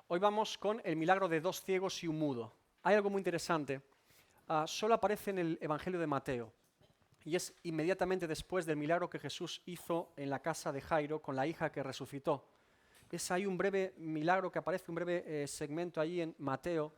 Hoy vamos con el milagro de 2 ciegos y un mudo. Hay algo muy interesante. Solo aparece en el Evangelio de Mateo y es inmediatamente después del milagro que Jesús hizo en la casa de Jairo con la hija que resucitó. Es ahí un breve milagro que aparece, un breve segmento ahí en Mateo.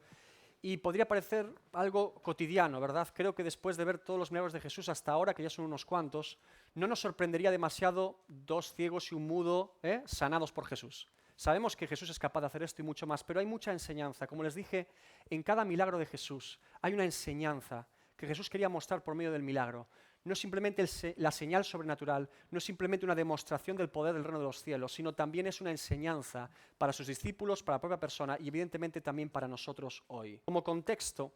Y podría parecer algo cotidiano, ¿verdad? Creo que después de ver todos los milagros de Jesús hasta ahora, que ya son unos cuantos, no nos sorprendería demasiado 2 ciegos y un mudo sanados por Jesús. Sabemos que Jesús es capaz de hacer esto y mucho más, pero hay mucha enseñanza. Como les dije, en cada milagro de Jesús hay una enseñanza que Jesús quería mostrar por medio del milagro. No es simplemente la señal sobrenatural, no es simplemente una demostración del poder del reino de los cielos, sino también es una enseñanza para sus discípulos, para la propia persona y evidentemente también para nosotros hoy. Como contexto,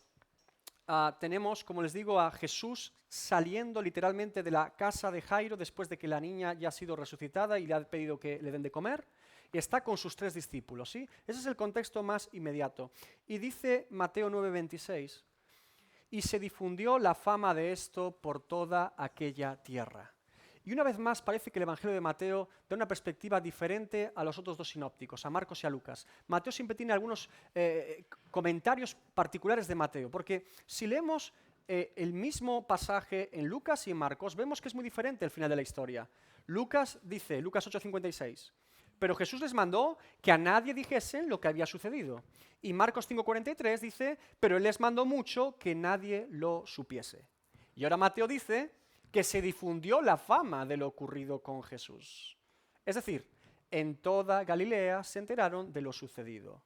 tenemos, como les digo, a Jesús saliendo literalmente de la casa de Jairo después de que la niña ya ha sido resucitada y le ha pedido que le den de comer, y está con sus 3 discípulos, ¿sí? Ese es el contexto más inmediato. Y dice Mateo 9:26, y se difundió la fama de esto por toda aquella tierra. Y una vez más parece que el Evangelio de Mateo da una perspectiva diferente a los otros 2 sinópticos, a Marcos y a Lucas. Mateo siempre tiene algunos comentarios particulares de Mateo, porque si leemos el mismo pasaje en Lucas y en Marcos, vemos que es muy diferente el final de la historia. Lucas dice, Lucas 8:56, pero Jesús les mandó que a nadie dijesen lo que había sucedido. Y Marcos 5:43 dice, pero Él les mandó mucho que nadie lo supiese. Y ahora Mateo dice que se difundió la fama de lo ocurrido con Jesús. Es decir, en toda Galilea se enteraron de lo sucedido.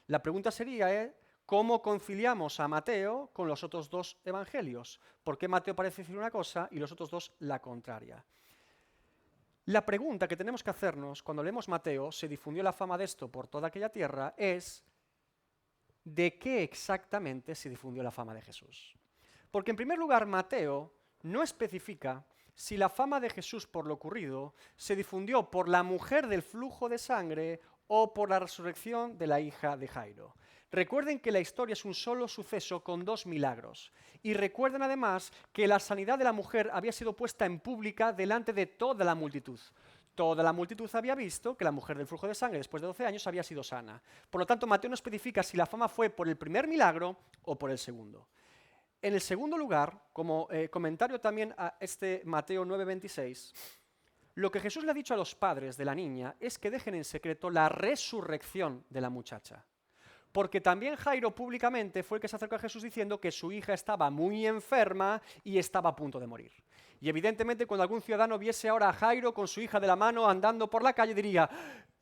La pregunta sería, ¿cómo conciliamos a Mateo con los otros 2 evangelios? ¿Por qué Mateo parece decir una cosa y los otros 2 la contraria? La pregunta que tenemos que hacernos cuando leemos Mateo, se difundió la fama de esto por toda aquella tierra, es ¿de qué exactamente se difundió la fama de Jesús? Porque en primer lugar, Mateo no especifica si la fama de Jesús por lo ocurrido se difundió por la mujer del flujo de sangre o por la resurrección de la hija de Jairo. Recuerden que la historia es un solo suceso con 2 milagros. Y recuerden además que la sanidad de la mujer había sido puesta en pública delante de toda la multitud. Toda la multitud había visto que la mujer del flujo de sangre después de 12 años había sido sana. Por lo tanto, Mateo no especifica si la fama fue por el primer milagro o por el segundo. En el segundo lugar, como comentario también a este Mateo 9:26, lo que Jesús le ha dicho a los padres de la niña es que dejen en secreto la resurrección de la muchacha. Porque también Jairo públicamente fue el que se acercó a Jesús diciendo que su hija estaba muy enferma y estaba a punto de morir. Y evidentemente cuando algún ciudadano viese ahora a Jairo con su hija de la mano andando por la calle diría,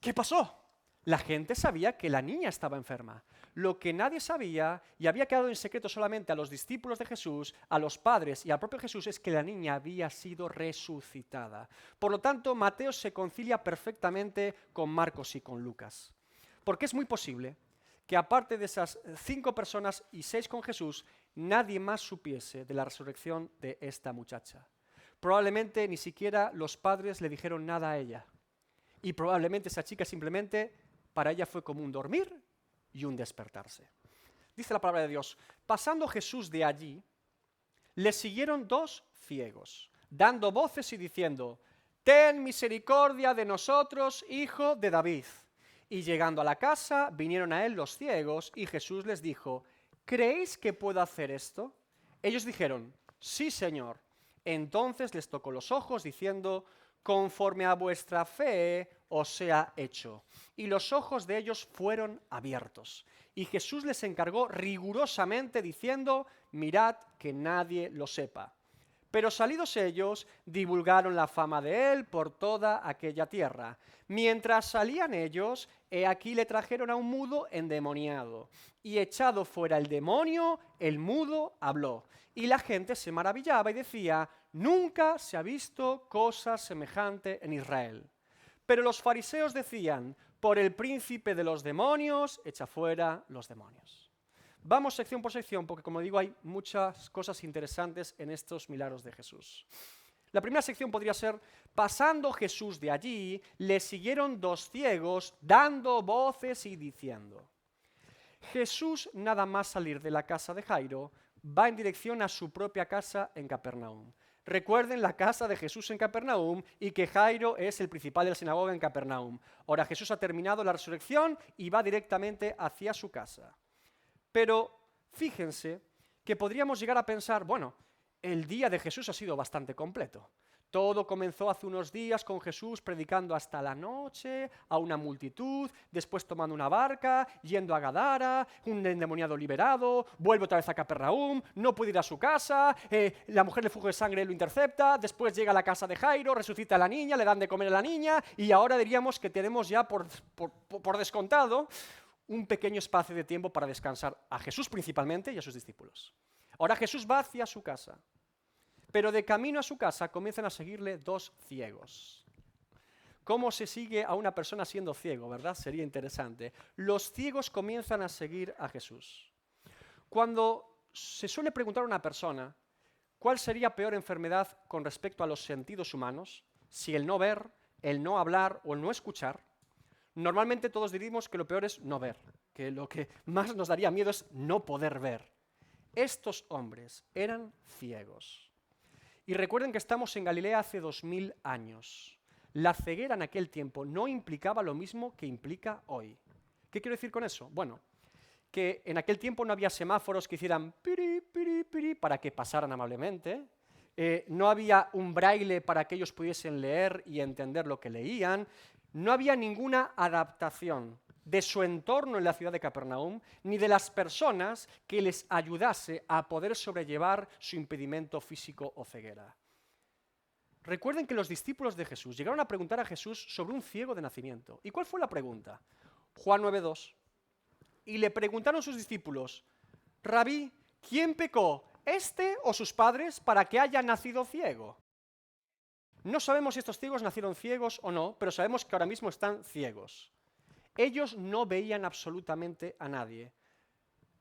¿qué pasó? La gente sabía que la niña estaba enferma. Lo que nadie sabía y había quedado en secreto solamente a los discípulos de Jesús, a los padres y al propio Jesús es que la niña había sido resucitada. Por lo tanto, Mateo se concilia perfectamente con Marcos y con Lucas. Porque es muy posible que aparte de esas 5 personas y 6 con Jesús, nadie más supiese de la resurrección de esta muchacha. Probablemente ni siquiera los padres le dijeron nada a ella. Y probablemente esa chica simplemente, para ella fue como un dormir y un despertarse. Dice la palabra de Dios, pasando Jesús de allí, le siguieron 2 ciegos, dando voces y diciendo, ten misericordia de nosotros, hijo de David. Y llegando a la casa, vinieron a él los ciegos, y Jesús les dijo, ¿creéis que puedo hacer esto? Ellos dijeron, sí, Señor. Entonces les tocó los ojos, diciendo, conforme a vuestra fe os sea hecho. Y los ojos de ellos fueron abiertos. Y Jesús les encargó rigurosamente, diciendo, mirad que nadie lo sepa. Pero salidos ellos, divulgaron la fama de él por toda aquella tierra. Mientras salían ellos, he aquí le trajeron a un mudo endemoniado. Y echado fuera el demonio, el mudo habló. Y la gente se maravillaba y decía, nunca se ha visto cosa semejante en Israel. Pero los fariseos decían, por el príncipe de los demonios, echa fuera los demonios. Vamos sección por sección porque, como digo, hay muchas cosas interesantes en estos milagros de Jesús. La primera sección podría ser, pasando Jesús de allí, le siguieron 2 ciegos, dando voces y diciendo. Jesús, nada más salir de la casa de Jairo, va en dirección a su propia casa en Capernaum. Recuerden la casa de Jesús en Capernaum y que Jairo es el principal de la sinagoga en Capernaum. Ahora Jesús ha terminado la resurrección y va directamente hacia su casa. Pero fíjense que podríamos llegar a pensar, bueno, el día de Jesús ha sido bastante completo. Todo comenzó hace unos días con Jesús predicando hasta la noche a una multitud, después tomando una barca, yendo a Gadara, un endemoniado liberado, vuelve otra vez a Capernaum, no puede ir a su casa, la mujer de flujo de sangre lo intercepta, después llega a la casa de Jairo, resucita a la niña, le dan de comer a la niña y ahora diríamos que tenemos ya por descontado un pequeño espacio de tiempo para descansar a Jesús principalmente y a sus discípulos. Ahora Jesús va hacia su casa. Pero de camino a su casa comienzan a seguirle dos ciegos. ¿Cómo se sigue a una persona siendo ciego, verdad? Sería interesante. Los ciegos comienzan a seguir a Jesús. Cuando se suele preguntar a una persona cuál sería peor enfermedad con respecto a los sentidos humanos, si el no ver, el no hablar o el no escuchar, normalmente todos diríamos que lo peor es no ver, que lo que más nos daría miedo es no poder ver. Estos hombres eran ciegos. Y recuerden que estamos en Galilea hace 2000 años. La ceguera en aquel tiempo no implicaba lo mismo que implica hoy. ¿Qué quiero decir con eso? Bueno, que en aquel tiempo no había semáforos que hicieran piri, piri, piri para que pasaran amablemente. No había un braille para que ellos pudiesen leer y entender lo que leían. No había ninguna adaptación de su entorno en la ciudad de Capernaum, ni de las personas que les ayudase a poder sobrellevar su impedimento físico o ceguera. Recuerden que los discípulos de Jesús llegaron a preguntar a Jesús sobre un ciego de nacimiento. ¿Y cuál fue la pregunta? Juan 9:2. Y le preguntaron sus discípulos, Rabí, ¿quién pecó, este o sus padres, para que haya nacido ciego? No sabemos si estos ciegos nacieron ciegos o no, pero sabemos que ahora mismo están ciegos. Ellos no veían absolutamente a nadie,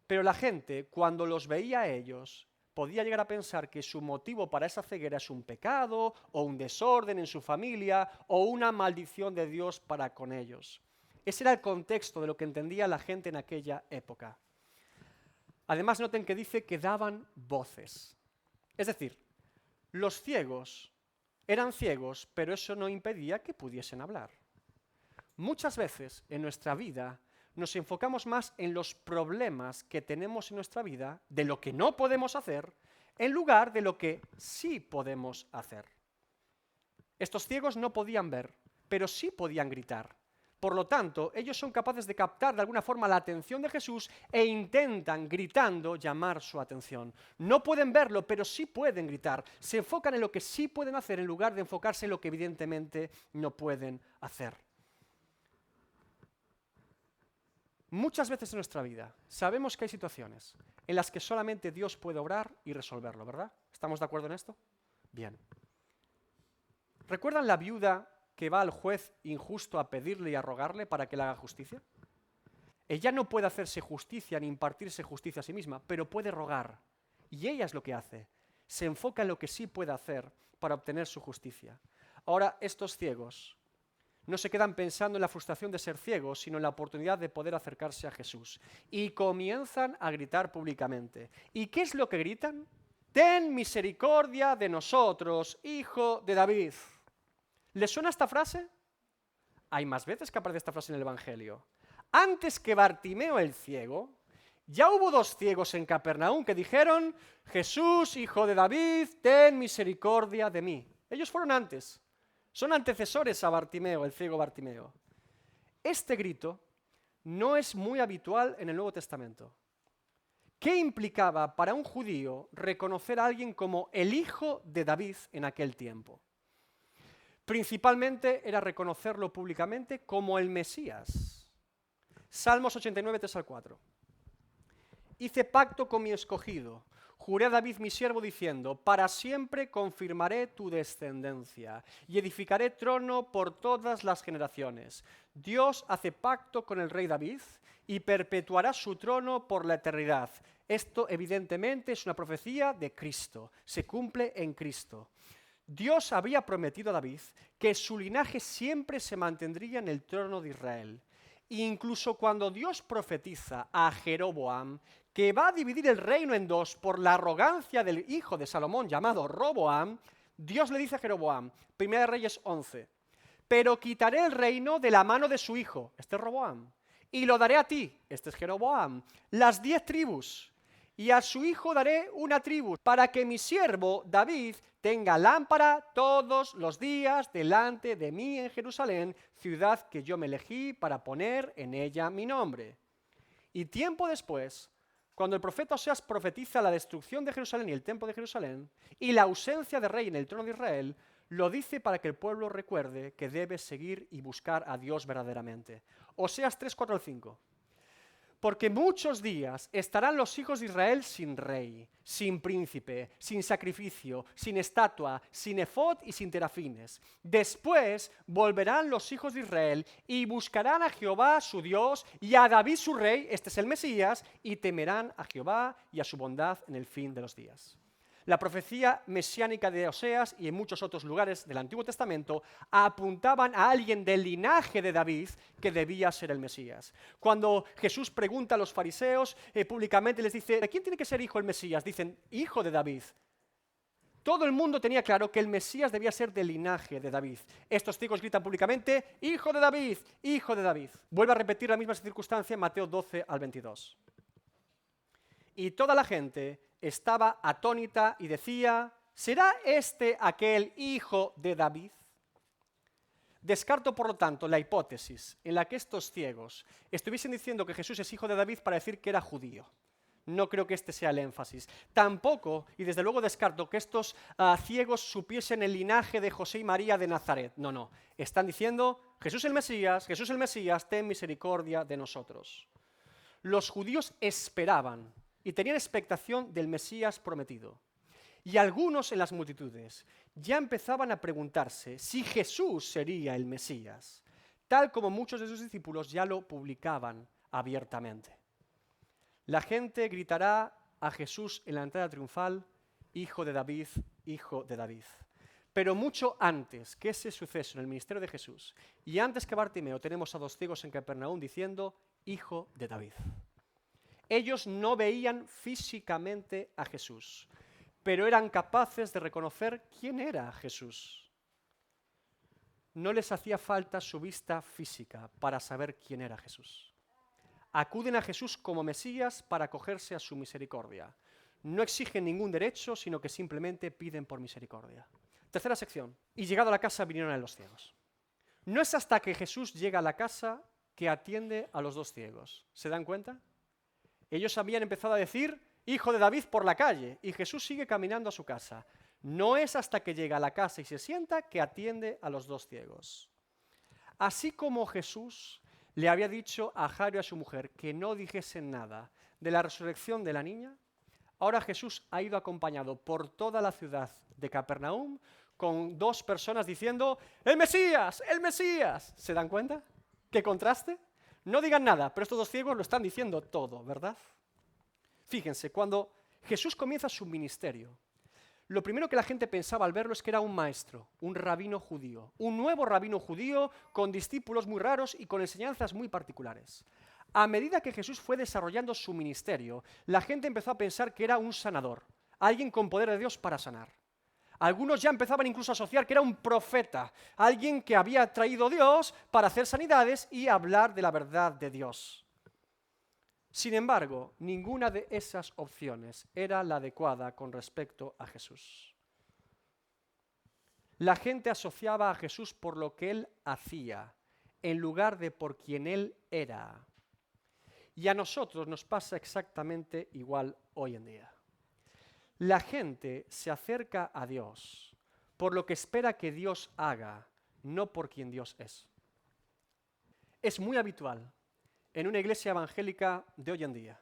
pero la gente, cuando los veía a ellos, podía llegar a pensar que su motivo para esa ceguera es un pecado, o un desorden en su familia, o una maldición de Dios para con ellos. Ese era el contexto de lo que entendía la gente en aquella época. Además, noten que dice que daban voces. Es decir, los ciegos eran ciegos, pero eso no impedía que pudiesen hablar. Muchas veces en nuestra vida nos enfocamos más en los problemas que tenemos en nuestra vida, de lo que no podemos hacer, en lugar de lo que sí podemos hacer. Estos ciegos no podían ver, pero sí podían gritar. Por lo tanto, ellos son capaces de captar de alguna forma la atención de Jesús e intentan, gritando, llamar su atención. No pueden verlo, pero sí pueden gritar. Se enfocan en lo que sí pueden hacer en lugar de enfocarse en lo que evidentemente no pueden hacer. Muchas veces en nuestra vida sabemos que hay situaciones en las que solamente Dios puede obrar y resolverlo, ¿verdad? ¿Estamos de acuerdo en esto? Bien. ¿Recuerdan la viuda que va al juez injusto a pedirle y a rogarle para que le haga justicia? Ella no puede hacerse justicia ni impartirse justicia a sí misma, pero puede rogar. Y ella es lo que hace. Se enfoca en lo que sí puede hacer para obtener su justicia. Ahora, estos ciegos no se quedan pensando en la frustración de ser ciegos, sino en la oportunidad de poder acercarse a Jesús. Y comienzan a gritar públicamente. ¿Y qué es lo que gritan? Ten misericordia de nosotros, hijo de David. ¿Les suena esta frase? Hay más veces que aparece esta frase en el Evangelio. Antes que Bartimeo el ciego, ya hubo dos ciegos en Capernaum que dijeron, Jesús, hijo de David, ten misericordia de mí. Ellos fueron antes. Son antecesores a Bartimeo, el ciego Bartimeo. Este grito no es muy habitual en el Nuevo Testamento. ¿Qué implicaba para un judío reconocer a alguien como el hijo de David en aquel tiempo? Principalmente era reconocerlo públicamente como el Mesías. Salmos 89, 3-4. Hice pacto con mi escogido. Juré a David mi siervo diciendo, para siempre confirmaré tu descendencia y edificaré trono por todas las generaciones. Dios hace pacto con el rey David y perpetuará su trono por la eternidad. Esto evidentemente es una profecía de Cristo, se cumple en Cristo. Dios había prometido a David que su linaje siempre se mantendría en el trono de Israel. Incluso cuando Dios profetiza a Jeroboam que va a dividir el reino en dos por la arrogancia del hijo de Salomón llamado Roboam, Dios le dice a Jeroboam, 1 Reyes 11, pero quitaré el reino de la mano de su hijo, este es Roboam, y lo daré a ti, este es Jeroboam, las 10 tribus, y a su hijo daré una tribu, para que mi siervo David tenga lámpara todos los días delante de mí en Jerusalén, ciudad que yo me elegí para poner en ella mi nombre. Y tiempo después, cuando el profeta Oseas profetiza la destrucción de Jerusalén y el templo de Jerusalén, y la ausencia de rey en el trono de Israel, lo dice para que el pueblo recuerde que debe seguir y buscar a Dios verdaderamente. Oseas 3, 4 al 5. Porque muchos días estarán los hijos de Israel sin rey, sin príncipe, sin sacrificio, sin estatua, sin efod y sin terafines. Después volverán los hijos de Israel y buscarán a Jehová su Dios y a David su rey, este es el Mesías, y temerán a Jehová y a su bondad en el fin de los días. La profecía mesiánica de Oseas y en muchos otros lugares del Antiguo Testamento apuntaban a alguien del linaje de David que debía ser el Mesías. Cuando Jesús pregunta a los fariseos públicamente, les dice, ¿de quién tiene que ser hijo el Mesías? Dicen, hijo de David. Todo el mundo tenía claro que el Mesías debía ser del linaje de David. Estos ciegos gritan públicamente, hijo de David, hijo de David. Vuelve a repetir la misma circunstancia en Mateo 12 al 22. Y toda la gente estaba atónita y decía, ¿será este aquel hijo de David? Descarto, por lo tanto, la hipótesis en la que estos ciegos estuviesen diciendo que Jesús es hijo de David para decir que era judío. No creo que este sea el énfasis. Tampoco, y desde luego descarto, que estos ciegos supiesen el linaje de José y María de Nazaret. No. Están diciendo, Jesús el Mesías, ten misericordia de nosotros. Los judíos esperaban y tenían expectación del Mesías prometido. Y algunos en las multitudes ya empezaban a preguntarse si Jesús sería el Mesías, tal como muchos de sus discípulos ya lo publicaban abiertamente. La gente gritará a Jesús en la entrada triunfal, Hijo de David, Hijo de David. Pero mucho antes que ese suceso en el ministerio de Jesús, y antes que Bartimeo, tenemos a 2 ciegos en Capernaum diciendo, Hijo de David. Ellos no veían físicamente a Jesús, pero eran capaces de reconocer quién era Jesús. No les hacía falta su vista física para saber quién era Jesús. Acuden a Jesús como Mesías para acogerse a su misericordia. No exigen ningún derecho, sino que simplemente piden por misericordia. Tercera sección. Y llegado a la casa vinieron a los ciegos. No es hasta que Jesús llega a la casa que atiende a los 2 ciegos. ¿Se dan cuenta? Ellos habían empezado a decir, hijo de David por la calle, y Jesús sigue caminando a su casa. No es hasta que llega a la casa y se sienta que atiende a los 2 ciegos. Así como Jesús le había dicho a Jairo y a su mujer que no dijesen nada de la resurrección de la niña, ahora Jesús ha ido acompañado por toda la ciudad de Capernaum con 2 personas diciendo, ¡el Mesías! ¡El Mesías! ¿Se dan cuenta? ¿Qué contraste? No digan nada, pero estos 2 ciegos lo están diciendo todo, ¿verdad? Fíjense, cuando Jesús comienza su ministerio, lo primero que la gente pensaba al verlo es que era un maestro, un rabino judío, un nuevo rabino judío con discípulos muy raros y con enseñanzas muy particulares. A medida que Jesús fue desarrollando su ministerio, la gente empezó a pensar que era un sanador, alguien con poder de Dios para sanar. Algunos ya empezaban incluso a asociar que era un profeta, alguien que había traído Dios para hacer sanidades y hablar de la verdad de Dios. Sin embargo, ninguna de esas opciones era la adecuada con respecto a Jesús. La gente asociaba a Jesús por lo que Él hacía, en lugar de por quien Él era. Y a nosotros nos pasa exactamente igual hoy en día. La gente se acerca a Dios por lo que espera que Dios haga, no por quien Dios es. Es muy habitual en una iglesia evangélica de hoy en día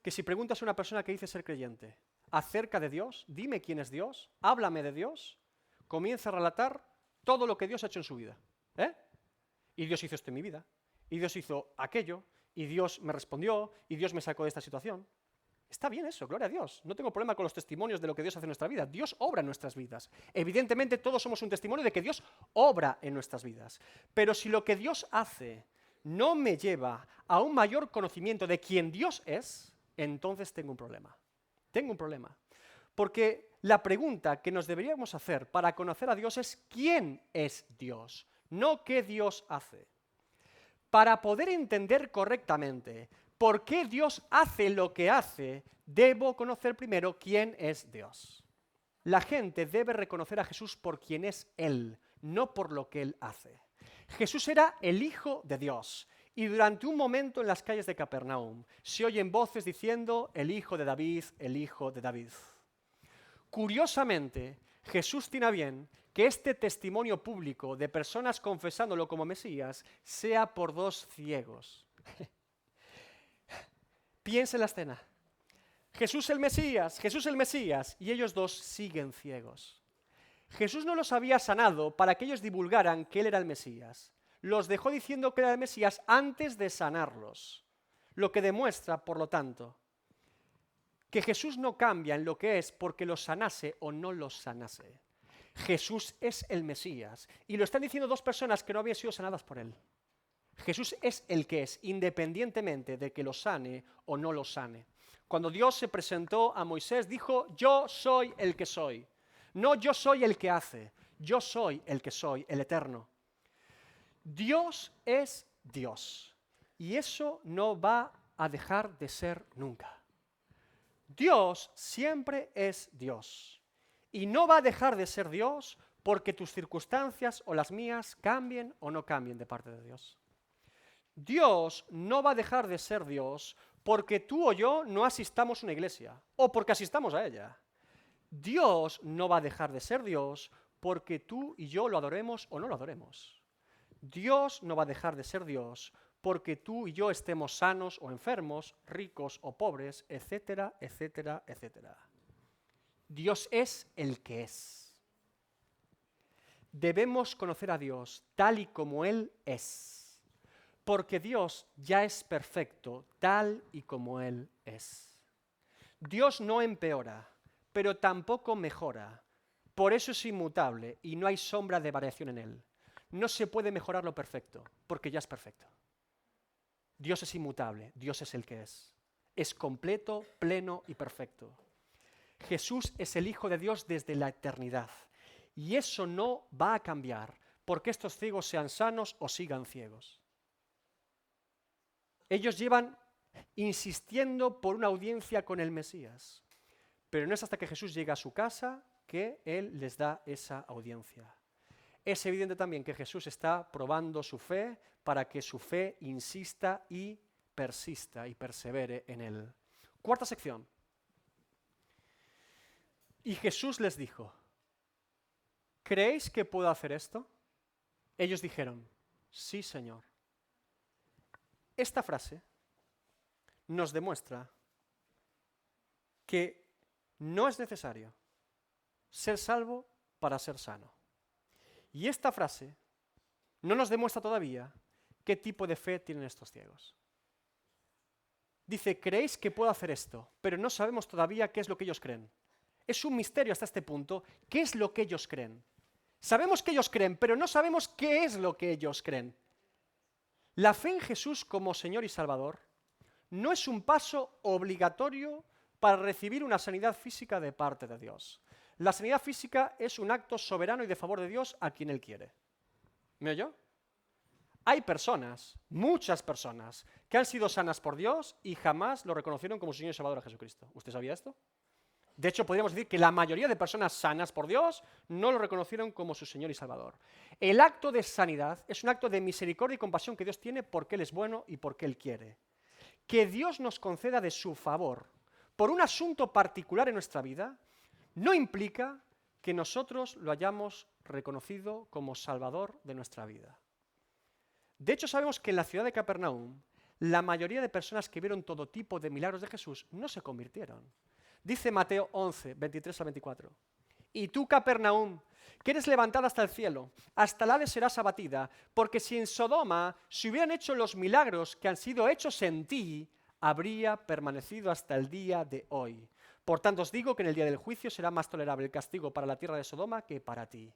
que si preguntas a una persona que dice ser creyente acerca de Dios, dime quién es Dios, háblame de Dios, comienza a relatar todo lo que Dios ha hecho en su vida. Y Dios hizo esto en mi vida, y Dios hizo aquello, y Dios me respondió, y Dios me sacó de esta situación. Está bien eso, gloria a Dios. No tengo problema con los testimonios de lo que Dios hace en nuestra vida. Dios obra en nuestras vidas. Evidentemente todos somos un testimonio de que Dios obra en nuestras vidas. Pero si lo que Dios hace no me lleva a un mayor conocimiento de quién Dios es, entonces tengo un problema. Tengo un problema. Porque la pregunta que nos deberíamos hacer para conocer a Dios es ¿quién es Dios? No qué Dios hace. Para poder entender correctamente por qué Dios hace lo que hace, debo conocer primero quién es Dios. La gente debe reconocer a Jesús por quien es Él, no por lo que Él hace. Jesús era el Hijo de Dios y durante un momento en las calles de Capernaum se oyen voces diciendo el Hijo de David, el Hijo de David. Curiosamente, Jesús tiene a bien que este testimonio público de personas confesándolo como Mesías sea por dos ciegos. Piensa en la escena. Jesús el Mesías, y ellos dos siguen ciegos. Jesús no los había sanado para que ellos divulgaran que Él era el Mesías. Los dejó diciendo que era el Mesías antes de sanarlos. Lo que demuestra, por lo tanto, que Jesús no cambia en lo que es porque los sanase o no los sanase. Jesús es el Mesías. Y lo están diciendo dos personas que no habían sido sanadas por Él. Jesús es el que es, independientemente de que lo sane o no lo sane. Cuando Dios se presentó a Moisés, dijo, yo soy el que soy. No yo soy el que hace, yo soy el que soy, el eterno. Dios es Dios. Y eso no va a dejar de ser nunca. Dios siempre es Dios. Y no va a dejar de ser Dios porque tus circunstancias o las mías cambien o no cambien de parte de Dios. Dios no va a dejar de ser Dios porque tú o yo no asistamos a una iglesia o porque asistamos a ella. Dios no va a dejar de ser Dios porque tú y yo lo adoremos o no lo adoremos. Dios no va a dejar de ser Dios porque tú y yo estemos sanos o enfermos, ricos o pobres, etcétera, etcétera, etcétera. Dios es el que es. Debemos conocer a Dios tal y como Él es, porque Dios ya es perfecto tal y como Él es. Dios no empeora, pero tampoco mejora. Por eso es inmutable y no hay sombra de variación en Él. No se puede mejorar lo perfecto, porque ya es perfecto. Dios es inmutable, Dios es el que es. Es completo, pleno y perfecto. Jesús es el Hijo de Dios desde la eternidad. Y eso no va a cambiar porque estos ciegos sean sanos o sigan ciegos. Ellos llevan insistiendo por una audiencia con el Mesías. Pero no es hasta que Jesús llega a su casa que Él les da esa audiencia. Es evidente también que Jesús está probando su fe para que su fe insista y persista y persevere en Él. Cuarta sección. Y Jesús les dijo, ¿creéis que puedo hacer esto? Ellos dijeron, sí, Señor. Esta frase nos demuestra que no es necesario ser salvo para ser sano. Y esta frase no nos demuestra todavía qué tipo de fe tienen estos ciegos. Dice, ¿creéis que puedo hacer esto? Pero no sabemos todavía qué es lo que ellos creen. Es un misterio hasta este punto, ¿qué es lo que ellos creen? Sabemos que ellos creen, pero no sabemos qué es lo que ellos creen. La fe en Jesús como Señor y Salvador no es un paso obligatorio para recibir una sanidad física de parte de Dios. La sanidad física es un acto soberano y de favor de Dios a quien Él quiere. ¿Me oyó? Hay personas, muchas personas, que han sido sanas por Dios y jamás lo reconocieron como su Señor y Salvador a Jesucristo. ¿Usted sabía esto? De hecho, podríamos decir que la mayoría de personas sanas por Dios no lo reconocieron como su Señor y Salvador. El acto de sanidad es un acto de misericordia y compasión que Dios tiene porque Él es bueno y porque Él quiere. Que Dios nos conceda de su favor por un asunto particular en nuestra vida no implica que nosotros lo hayamos reconocido como Salvador de nuestra vida. De hecho, sabemos que en la ciudad de Capernaum, la mayoría de personas que vieron todo tipo de milagros de Jesús no se convirtieron. Dice Mateo 11, 23 al 24. Y tú, Capernaum, que eres levantada hasta el cielo, hasta el Hades serás abatida, porque si en Sodoma se hubieran hecho los milagros que han sido hechos en ti, habría permanecido hasta el día de hoy. Por tanto, os digo que en el día del juicio será más tolerable el castigo para la tierra de Sodoma que para ti.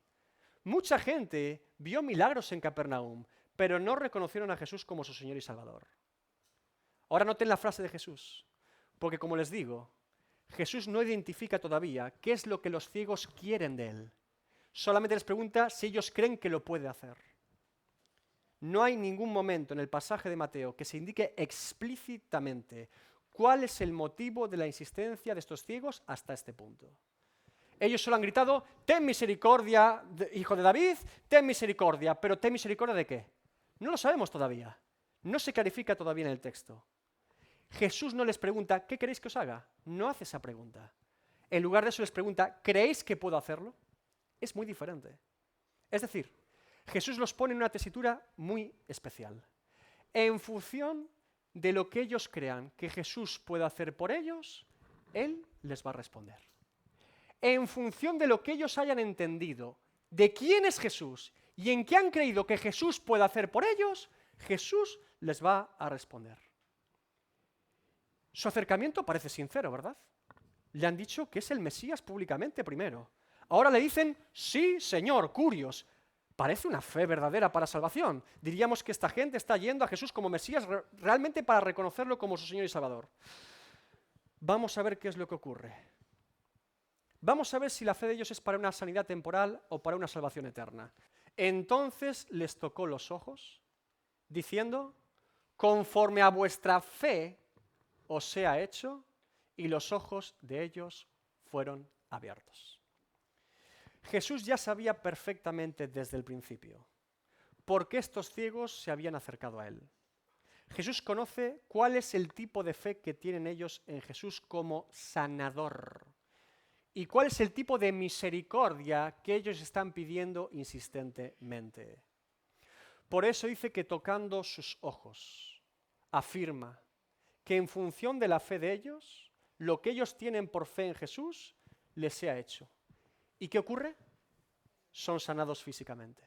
Mucha gente vio milagros en Capernaum, pero no reconocieron a Jesús como su Señor y Salvador. Ahora noten la frase de Jesús. Porque como les digo, Jesús no identifica todavía qué es lo que los ciegos quieren de él. Solamente les pregunta si ellos creen que lo puede hacer. No hay ningún momento en el pasaje de Mateo que se indique explícitamente cuál es el motivo de la insistencia de estos ciegos hasta este punto. Ellos solo han gritado, ten misericordia, hijo de David, ten misericordia. ¿Pero ten misericordia de qué? No lo sabemos todavía. No se clarifica todavía en el texto. Jesús no les pregunta, ¿qué queréis que os haga? No hace esa pregunta. En lugar de eso les pregunta, ¿creéis que puedo hacerlo? Es muy diferente. Es decir, Jesús los pone en una tesitura muy especial. En función de lo que ellos crean que Jesús puede hacer por ellos, Él les va a responder. En función de lo que ellos hayan entendido de quién es Jesús y en qué han creído que Jesús puede hacer por ellos, Jesús les va a responder. Su acercamiento parece sincero, ¿verdad? Le han dicho que es el Mesías públicamente primero. Ahora le dicen, sí, Señor, curios. Parece una fe verdadera para salvación. Diríamos que esta gente está yendo a Jesús como Mesías realmente para reconocerlo como su Señor y Salvador. Vamos a ver qué es lo que ocurre. Vamos a ver si la fe de ellos es para una sanidad temporal o para una salvación eterna. Entonces les tocó los ojos, diciendo, conforme a vuestra fe os sea hecho, y los ojos de ellos fueron abiertos. Jesús ya sabía perfectamente desde el principio por qué estos ciegos se habían acercado a él. Jesús conoce cuál es el tipo de fe que tienen ellos en Jesús como sanador y cuál es el tipo de misericordia que ellos están pidiendo insistentemente. Por eso dice que tocando sus ojos, afirma que en función de la fe de ellos, lo que ellos tienen por fe en Jesús, les sea hecho. ¿Y qué ocurre? Son sanados físicamente.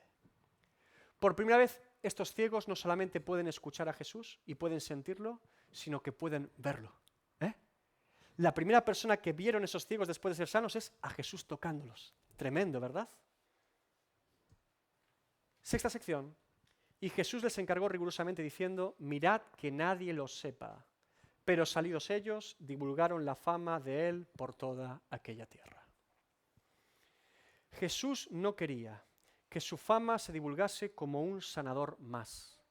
Por primera vez, estos ciegos no solamente pueden escuchar a Jesús y pueden sentirlo, sino que pueden verlo. La primera persona que vieron esos ciegos después de ser sanos es a Jesús tocándolos. Tremendo, ¿verdad? Sexta sección. Y Jesús les encargó rigurosamente diciendo, mirad que nadie lo sepa. Pero salidos ellos, divulgaron la fama de él por toda aquella tierra. Jesús no quería que su fama se divulgase como un sanador más.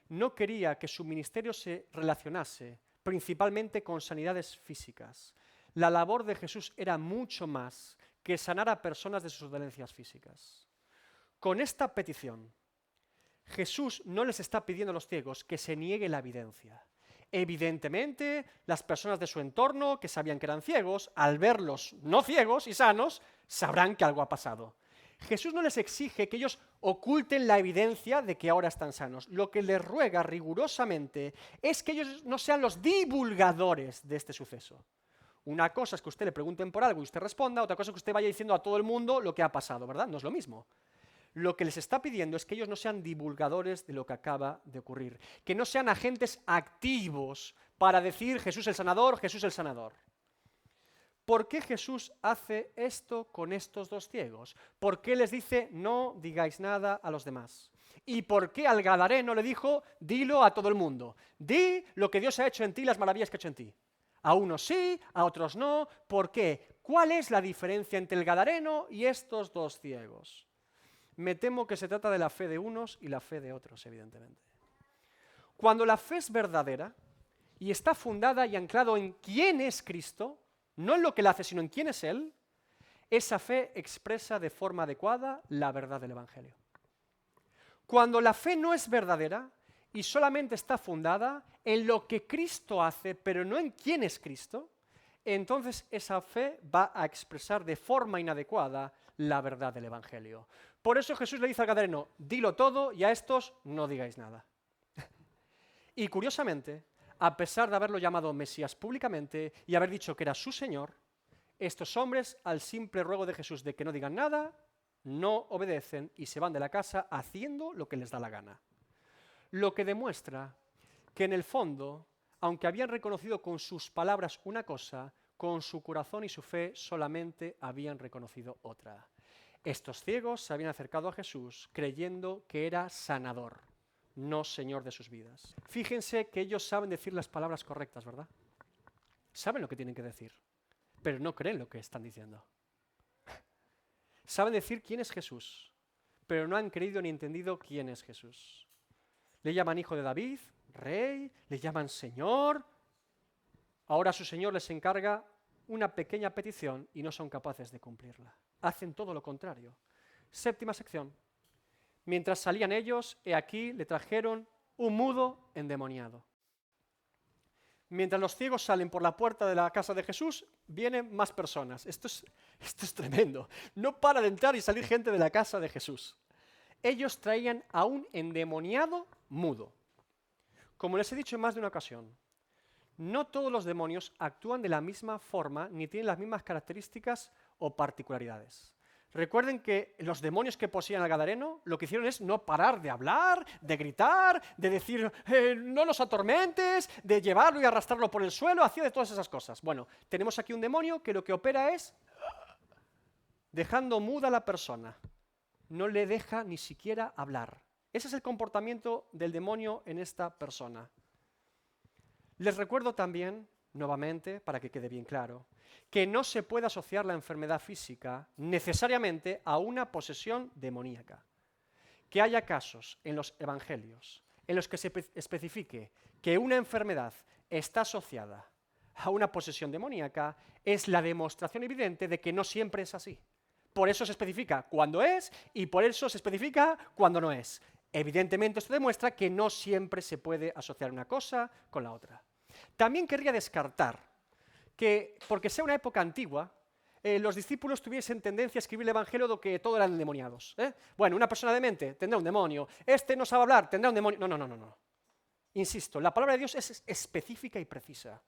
No quería que su ministerio se relacionase principalmente con sanidades físicas. La labor de Jesús era mucho más que sanar a personas de sus dolencias físicas. Con esta petición, Jesús no les está pidiendo a los ciegos que se niegue la evidencia. Evidentemente, las personas de su entorno, que sabían que eran ciegos, al verlos no ciegos y sanos, sabrán que algo ha pasado. Jesús no les exige que ellos oculten la evidencia de que ahora están sanos. Lo que les ruega rigurosamente es que ellos no sean los divulgadores de este suceso. Una cosa es que usted le pregunten por algo y usted responda, otra cosa es que usted vaya diciendo a todo el mundo lo que ha pasado, ¿verdad? No es lo mismo. Lo que les está pidiendo es que ellos no sean divulgadores de lo que acaba de ocurrir, que no sean agentes activos para decir Jesús el sanador, Jesús el sanador. ¿Por qué Jesús hace esto con estos dos ciegos? ¿Por qué les dice no digáis nada a los demás? ¿Y por qué al gadareno le dijo dilo a todo el mundo? Di lo que Dios ha hecho en ti, las maravillas que ha hecho en ti. A unos sí, a otros no. ¿Por qué? ¿Cuál es la diferencia entre el gadareno y estos dos ciegos? Me temo que se trata de la fe de unos y la fe de otros, evidentemente. Cuando la fe es verdadera y está fundada y anclado en quién es Cristo, no en lo que Él hace, sino en quién es Él, esa fe expresa de forma adecuada la verdad del Evangelio. Cuando la fe no es verdadera y solamente está fundada en lo que Cristo hace, pero no en quién es Cristo, entonces esa fe va a expresar de forma inadecuada la verdad del Evangelio. Por eso Jesús le dice al gadareno, dilo todo y a estos no digáis nada. Y curiosamente, a pesar de haberlo llamado Mesías públicamente y haber dicho que era su Señor, estos hombres, al simple ruego de Jesús de que no digan nada, no obedecen y se van de la casa haciendo lo que les da la gana. Lo que demuestra que en el fondo, aunque habían reconocido con sus palabras una cosa, con su corazón y su fe solamente habían reconocido otra. Estos ciegos se habían acercado a Jesús creyendo que era sanador, no Señor de sus vidas. Fíjense que ellos saben decir las palabras correctas, ¿verdad? Saben lo que tienen que decir, pero no creen lo que están diciendo. Saben decir quién es Jesús, pero no han creído ni entendido quién es Jesús. Le llaman hijo de David, rey, le llaman Señor. Ahora su Señor les encarga una pequeña petición y no son capaces de cumplirla. Hacen todo lo contrario. Séptima sección. Mientras salían ellos, he aquí le trajeron un mudo endemoniado. Mientras los ciegos salen por la puerta de la casa de Jesús, vienen más personas. Esto es tremendo. No para de entrar y salir gente de la casa de Jesús. Ellos traían a un endemoniado mudo. Como les he dicho en más de una ocasión, no todos los demonios actúan de la misma forma ni tienen las mismas características o particularidades. Recuerden que los demonios que poseían al gadareno lo que hicieron es no parar de hablar, de gritar, de decir no nos atormentes, de llevarlo y arrastrarlo por el suelo, hacía de todas esas cosas. Bueno, tenemos aquí un demonio que lo que opera es dejando muda a la persona. No le deja ni siquiera hablar. Ese es el comportamiento del demonio en esta persona. Les recuerdo también, nuevamente, para que quede bien claro, que no se puede asociar la enfermedad física necesariamente a una posesión demoníaca. Que haya casos en los evangelios en los que se especifique que una enfermedad está asociada a una posesión demoníaca es la demostración evidente de que no siempre es así. Por eso se especifica cuándo es y por eso se especifica cuándo no es. Evidentemente esto demuestra que no siempre se puede asociar una cosa con la otra. También querría descartar que, porque sea una época antigua, los discípulos tuviesen tendencia a escribir el Evangelio de que todos eran endemoniados. Bueno, una persona demente tendrá un demonio, este no sabe hablar, tendrá un demonio. No. Insisto, la palabra de Dios es específica y precisa.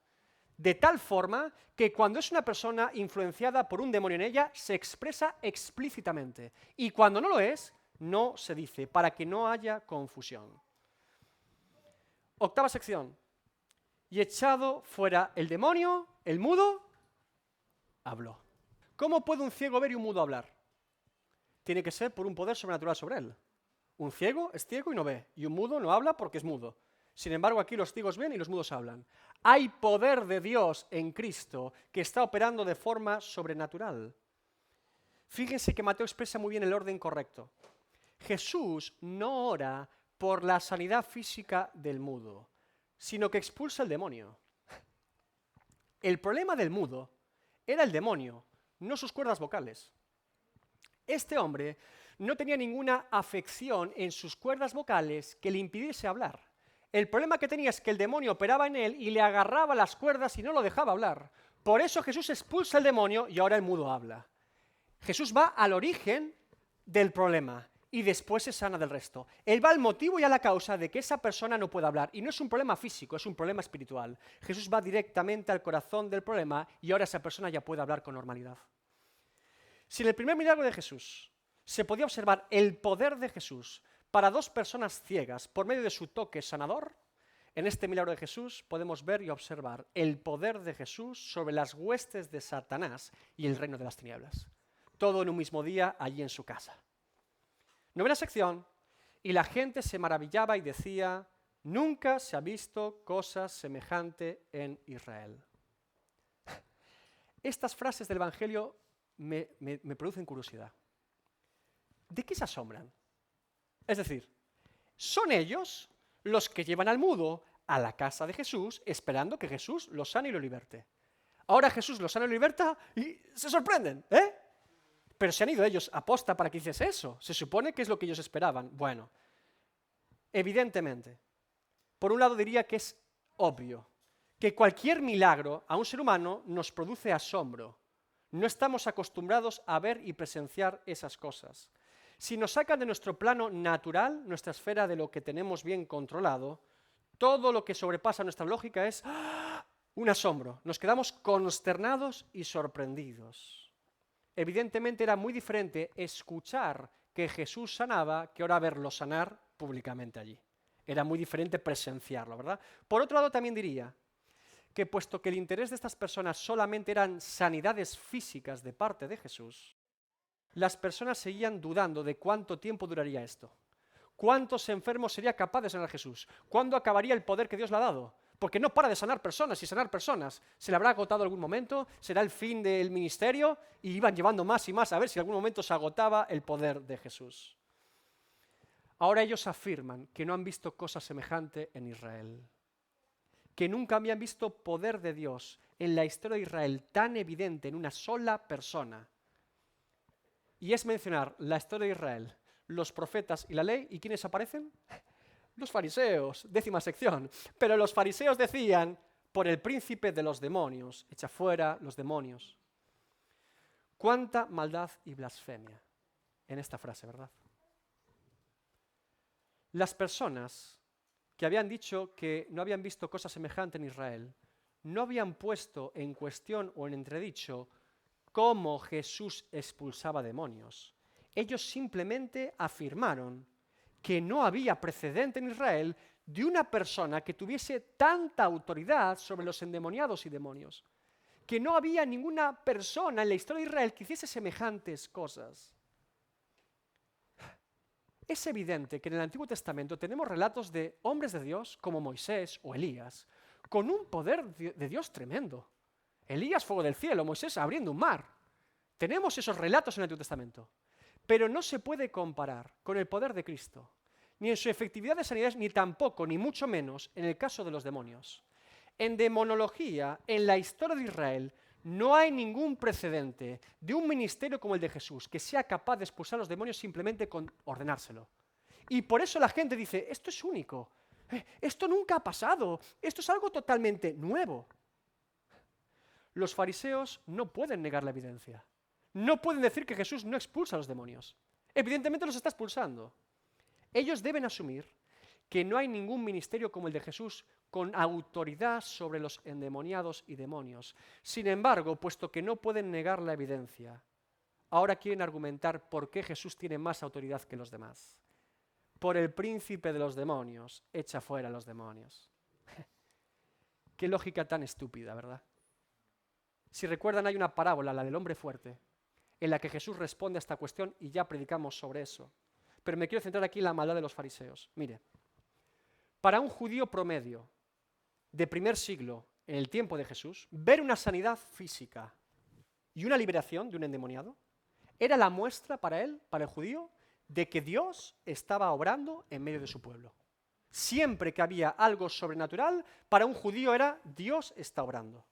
De tal forma que cuando es una persona influenciada por un demonio en ella, se expresa explícitamente. Y cuando no lo es, no se dice, para que no haya confusión. Octava sección. Y echado fuera el demonio, el mudo habló. ¿Cómo puede un ciego ver y un mudo hablar? Tiene que ser por un poder sobrenatural sobre él. Un ciego es ciego y no ve, y un mudo no habla porque es mudo. Sin embargo, aquí los ciegos ven y los mudos hablan. Hay poder de Dios en Cristo que está operando de forma sobrenatural. Fíjense que Mateo expresa muy bien el orden correcto. Jesús no ora por la sanidad física del mudo, sino que expulsa el demonio. El problema del mudo era el demonio, no sus cuerdas vocales. Este hombre no tenía ninguna afección en sus cuerdas vocales que le impidiese hablar. El problema que tenía es que el demonio operaba en él y le agarraba las cuerdas y no lo dejaba hablar. Por eso Jesús expulsa el demonio y ahora el mudo habla. Jesús va al origen del problema y después se sana del resto. Él va al motivo y a la causa de que esa persona no pueda hablar. Y no es un problema físico, es un problema espiritual. Jesús va directamente al corazón del problema y ahora esa persona ya puede hablar con normalidad. Si en el primer milagro de Jesús se podía observar el poder de Jesús para dos personas ciegas por medio de su toque sanador, en este milagro de Jesús podemos ver y observar el poder de Jesús sobre las huestes de Satanás y el reino de las tinieblas. Todo en un mismo día allí en su casa. Novena sección, y la gente se maravillaba y decía, nunca se ha visto cosa semejante en Israel. Estas frases del Evangelio me producen curiosidad. ¿De qué se asombran? Es decir, son ellos los que llevan al mudo a la casa de Jesús esperando que Jesús lo sane y lo liberte. Ahora Jesús lo sana y lo liberta y se sorprenden, Pero se han ido ellos aposta para que hiciese eso. Se supone que es lo que ellos esperaban. Bueno, evidentemente, por un lado diría que es obvio que cualquier milagro a un ser humano nos produce asombro. No estamos acostumbrados a ver y presenciar esas cosas. Si nos sacan de nuestro plano natural, nuestra esfera de lo que tenemos bien controlado, todo lo que sobrepasa nuestra lógica es un asombro. Nos quedamos consternados y sorprendidos. Evidentemente era muy diferente escuchar que Jesús sanaba que ahora verlo sanar públicamente allí. Era muy diferente presenciarlo, ¿verdad? Por otro lado, también diría que puesto que el interés de estas personas solamente eran sanidades físicas de parte de Jesús, las personas seguían dudando de cuánto tiempo duraría esto. ¿Cuántos enfermos sería capaz de sanar Jesús? ¿Cuándo acabaría el poder que Dios le ha dado? porque no para de sanar personas y sanar personas. ¿Se le habrá agotado algún momento? ¿Será el fin del ministerio? Y iban llevando más y más a ver si en algún momento se agotaba el poder de Jesús. Ahora ellos afirman que no han visto cosa semejante en Israel, que nunca habían visto poder de Dios en la historia de Israel tan evidente en una sola persona. Y es mencionar la historia de Israel, los profetas y la ley, ¿y quiénes aparecen? Los fariseos, 10ª sección. Pero los fariseos decían, por el príncipe de los demonios, echa fuera los demonios. Cuánta maldad y blasfemia en esta frase, ¿verdad? Las personas que habían dicho que no habían visto cosa semejante en Israel, no habían puesto en cuestión o en entredicho cómo Jesús expulsaba demonios. Ellos simplemente afirmaron que no había precedente en Israel de una persona que tuviese tanta autoridad sobre los endemoniados y demonios, que no había ninguna persona en la historia de Israel que hiciese semejantes cosas. Es evidente que en el Antiguo Testamento tenemos relatos de hombres de Dios como Moisés o Elías, con un poder de Dios tremendo. Elías, fuego del cielo, Moisés abriendo un mar. Tenemos esos relatos en el Antiguo Testamento. Pero no se puede comparar con el poder de Cristo, ni en su efectividad de sanidades, ni tampoco, ni mucho menos, en el caso de los demonios. En demonología, en la historia de Israel, no hay ningún precedente de un ministerio como el de Jesús que sea capaz de expulsar los demonios simplemente con ordenárselo. Y por eso la gente dice, esto es único, esto nunca ha pasado, esto es algo totalmente nuevo. Los fariseos no pueden negar la evidencia. No pueden decir que Jesús no expulsa a los demonios. Evidentemente los está expulsando. Ellos deben asumir que no hay ningún ministerio como el de Jesús con autoridad sobre los endemoniados y demonios. Sin embargo, puesto que no pueden negar la evidencia, ahora quieren argumentar por qué Jesús tiene más autoridad que los demás. Por el príncipe de los demonios, echa fuera a los demonios. Qué lógica tan estúpida, ¿verdad? Si recuerdan, hay una parábola, la del hombre fuerte, en la que Jesús responde a esta cuestión y ya predicamos sobre eso. Pero me quiero centrar aquí en la maldad de los fariseos. Mire, para un judío promedio de primer siglo, en el tiempo de Jesús, ver una sanidad física y una liberación de un endemoniado era la muestra para él, para el judío, de que Dios estaba obrando en medio de su pueblo. Siempre que había algo sobrenatural, para un judío era Dios está obrando.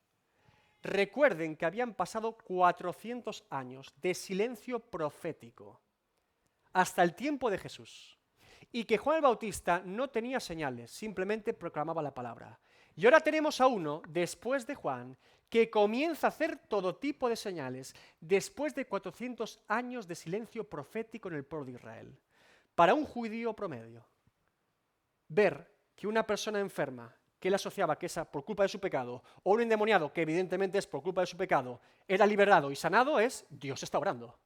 Recuerden que habían pasado 400 años de silencio profético hasta el tiempo de Jesús y que Juan el Bautista no tenía señales, simplemente proclamaba la palabra. Y ahora tenemos a uno, después de Juan, que comienza a hacer todo tipo de señales después de 400 años de silencio profético en el pueblo de Israel. Para un judío promedio, ver que una persona enferma, que él asociaba que esa por culpa de su pecado, o un endemoniado, que evidentemente es por culpa de su pecado, era liberado y sanado, es Dios está obrando.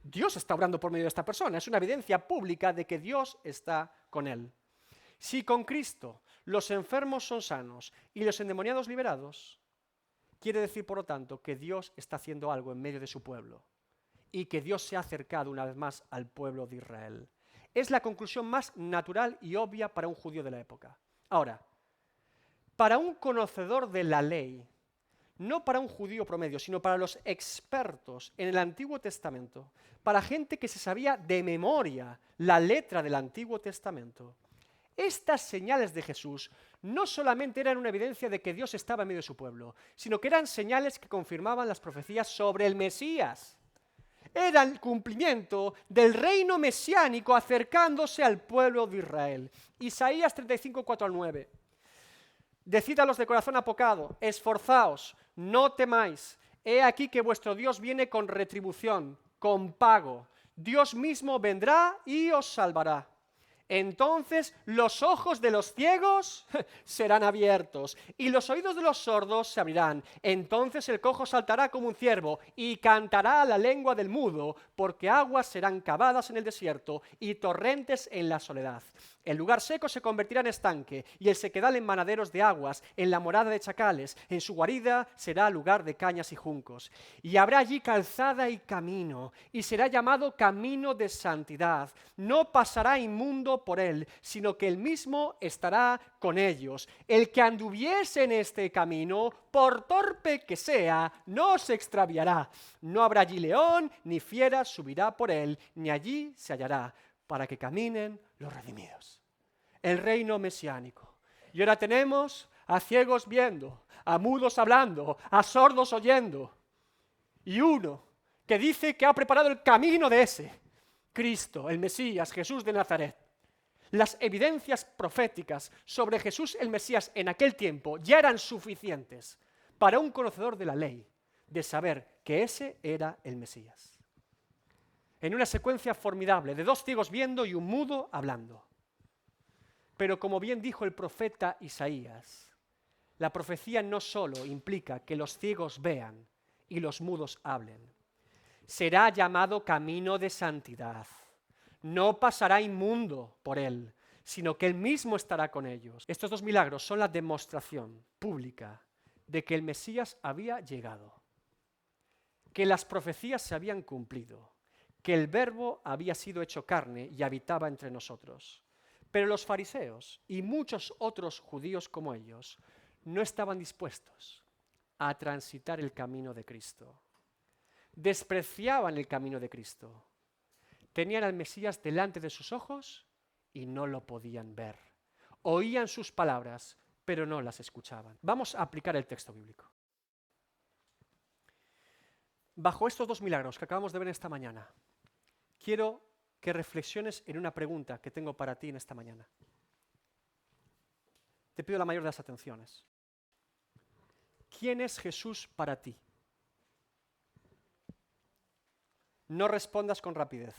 Dios está obrando por medio de esta persona. Es una evidencia pública de que Dios está con él. Si con Cristo los enfermos son sanos y los endemoniados liberados, quiere decir, por lo tanto, que Dios está haciendo algo en medio de su pueblo y que Dios se ha acercado una vez más al pueblo de Israel. Es la conclusión más natural y obvia para un judío de la época. Ahora, para un conocedor de la ley, no para un judío promedio, sino para los expertos en el Antiguo Testamento, para gente que se sabía de memoria la letra del Antiguo Testamento, estas señales de Jesús no solamente eran una evidencia de que Dios estaba en medio de su pueblo, sino que eran señales que confirmaban las profecías sobre el Mesías. Era el cumplimiento del reino mesiánico acercándose al pueblo de Israel. Isaías 35, 4-9. Decid a los de corazón apocado, esforzaos, no temáis. He aquí que vuestro Dios viene con retribución, con pago. Dios mismo vendrá y os salvará. Entonces los ojos de los ciegos serán abiertos y los oídos de los sordos se abrirán. Entonces el cojo saltará como un ciervo y cantará la lengua del mudo, porque aguas serán cavadas en el desierto y torrentes en la soledad. El lugar seco se convertirá en estanque, y el sequedal en manaderos de aguas, en la morada de chacales. En su guarida será lugar de cañas y juncos. Y habrá allí calzada y camino, y será llamado camino de santidad. No pasará inmundo por él, sino que él mismo estará con ellos. El que anduviese en este camino, por torpe que sea, no se extraviará. No habrá allí león, ni fiera subirá por él, ni allí se hallará, para que caminen los redimidos. El reino mesiánico. Y ahora tenemos a ciegos viendo, a mudos hablando, a sordos oyendo. Y uno que dice que ha preparado el camino de ese, Cristo, el Mesías, Jesús de Nazaret. Las evidencias proféticas sobre Jesús el Mesías en aquel tiempo ya eran suficientes para un conocedor de la ley de saber que ese era el Mesías. En una secuencia formidable de 2 ciegos viendo y un mudo hablando. Pero como bien dijo el profeta Isaías, la profecía no solo implica que los ciegos vean y los mudos hablen. Será llamado camino de santidad. No pasará inmundo por él, sino que él mismo estará con ellos. Estos 2 milagros son la demostración pública de que el Mesías había llegado, que las profecías se habían cumplido, que el Verbo había sido hecho carne y habitaba entre nosotros. Pero los fariseos y muchos otros judíos como ellos no estaban dispuestos a transitar el camino de Cristo. Despreciaban el camino de Cristo. Tenían al Mesías delante de sus ojos y no lo podían ver. Oían sus palabras, pero no las escuchaban. Vamos a aplicar el texto bíblico. Bajo estos 2 milagros que acabamos de ver esta mañana, quiero que reflexiones en una pregunta que tengo para ti en esta mañana. Te pido la mayor de las atenciones. ¿Quién es Jesús para ti? No respondas con rapidez.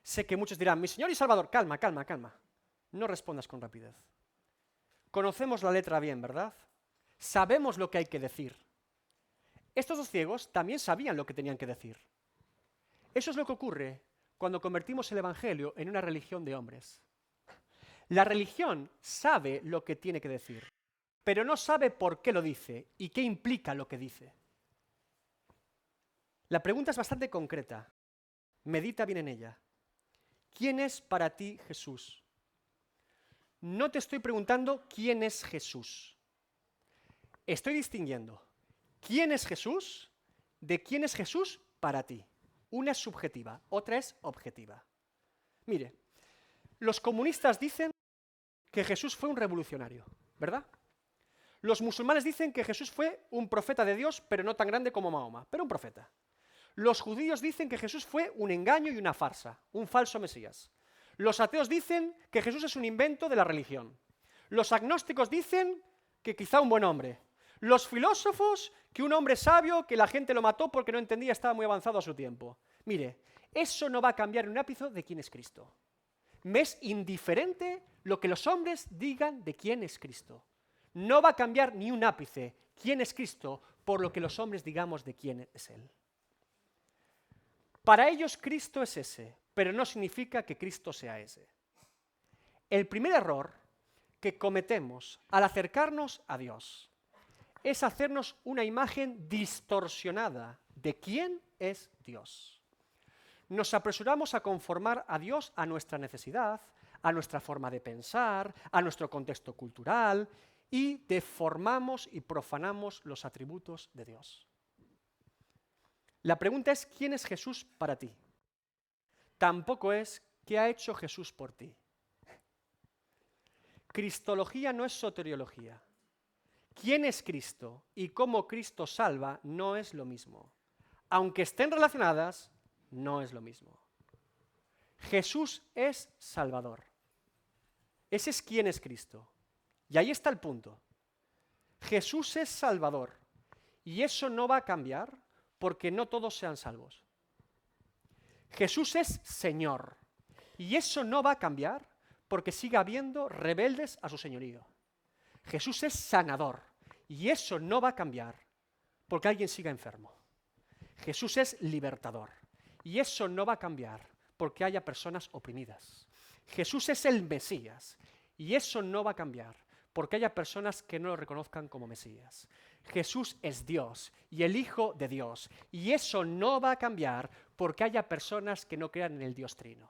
Sé que muchos dirán, mi Señor y Salvador, calma, calma, calma. No respondas con rapidez. Conocemos la letra bien, ¿verdad? Sabemos lo que hay que decir. Estos 2 ciegos también sabían lo que tenían que decir. Eso es lo que ocurre cuando convertimos el Evangelio en una religión de hombres. La religión sabe lo que tiene que decir, pero no sabe por qué lo dice y qué implica lo que dice. La pregunta es bastante concreta. Medita bien en ella. ¿Quién es para ti Jesús? No te estoy preguntando quién es Jesús. Estoy distinguiendo quién es Jesús de quién es Jesús para ti. Una es subjetiva, otra es objetiva. Mire, los comunistas dicen que Jesús fue un revolucionario, ¿verdad? Los musulmanes dicen que Jesús fue un profeta de Dios, pero no tan grande como Mahoma, pero un profeta. Los judíos dicen que Jesús fue un engaño y una farsa, un falso Mesías. Los ateos dicen que Jesús es un invento de la religión. Los agnósticos dicen que quizá un buen hombre. Los filósofos, que un hombre sabio que la gente lo mató porque no entendía, estaba muy avanzado a su tiempo. Mire, eso no va a cambiar un ápice de quién es Cristo. Me es indiferente lo que los hombres digan de quién es Cristo. No va a cambiar ni un ápice quién es Cristo por lo que los hombres digamos de quién es Él. Para ellos Cristo es ese, pero no significa que Cristo sea ese. El primer error que cometemos al acercarnos a Dios es hacernos una imagen distorsionada de quién es Dios. Nos apresuramos a conformar a Dios a nuestra necesidad, a nuestra forma de pensar, a nuestro contexto cultural y deformamos y profanamos los atributos de Dios. La pregunta es, ¿quién es Jesús para ti? Tampoco es, ¿qué ha hecho Jesús por ti? Cristología no es soteriología. ¿Quién es Cristo y cómo Cristo salva no es lo mismo? Aunque estén relacionadas, no es lo mismo. Jesús es Salvador. Ese es quién es Cristo. Y ahí está el punto. Jesús es Salvador. Y eso no va a cambiar porque no todos sean salvos. Jesús es Señor. Y eso no va a cambiar porque siga habiendo rebeldes a su señorío. Jesús es sanador. Y eso no va a cambiar porque alguien siga enfermo. Jesús es libertador. Y eso no va a cambiar porque haya personas oprimidas. Jesús es el Mesías y eso no va a cambiar porque haya personas que no lo reconozcan como Mesías. Jesús es Dios y el Hijo de Dios y eso no va a cambiar porque haya personas que no crean en el Dios Trino.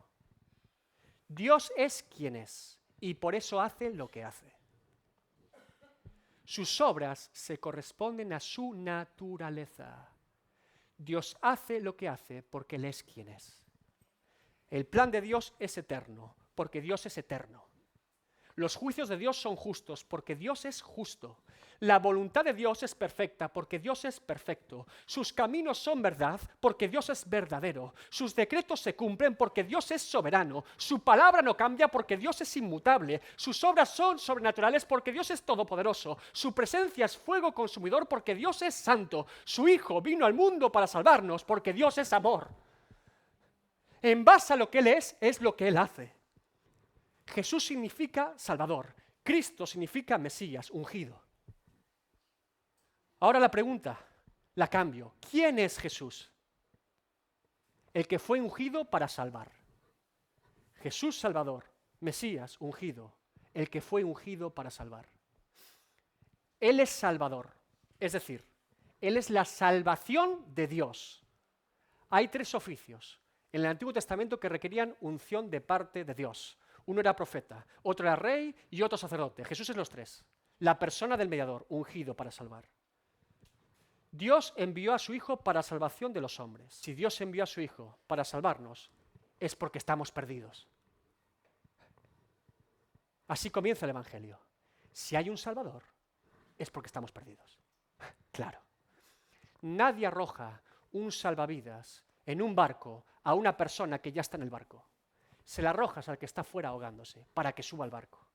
Dios es quien es y por eso hace lo que hace. Sus obras se corresponden a su naturaleza. Dios hace lo que hace porque Él es quien es. El plan de Dios es eterno, porque Dios es eterno. Los juicios de Dios son justos, porque Dios es justo. La voluntad de Dios es perfecta, porque Dios es perfecto. Sus caminos son verdad, porque Dios es verdadero. Sus decretos se cumplen, porque Dios es soberano. Su palabra no cambia, porque Dios es inmutable. Sus obras son sobrenaturales, porque Dios es todopoderoso. Su presencia es fuego consumidor, porque Dios es santo. Su Hijo vino al mundo para salvarnos, porque Dios es amor. En base a lo que Él es lo que Él hace. Jesús significa Salvador. Cristo significa Mesías, ungido. Ahora la pregunta, la cambio. ¿Quién es Jesús? El que fue ungido para salvar. Jesús Salvador, Mesías ungido, el que fue ungido para salvar. Él es Salvador, es decir, Él es la salvación de Dios. Hay 3 oficios en el Antiguo Testamento que requerían unción de parte de Dios. Uno era profeta, otro era rey y otro sacerdote. Jesús es los 3. La persona del mediador, ungido para salvar. Dios envió a su Hijo para salvación de los hombres. Si Dios envió a su Hijo para salvarnos, es porque estamos perdidos. Así comienza el Evangelio. Si hay un Salvador, es porque estamos perdidos. Claro. Nadie arroja un salvavidas en un barco a una persona que ya está en el barco. Se la arrojas al que está fuera ahogándose para que suba al barco.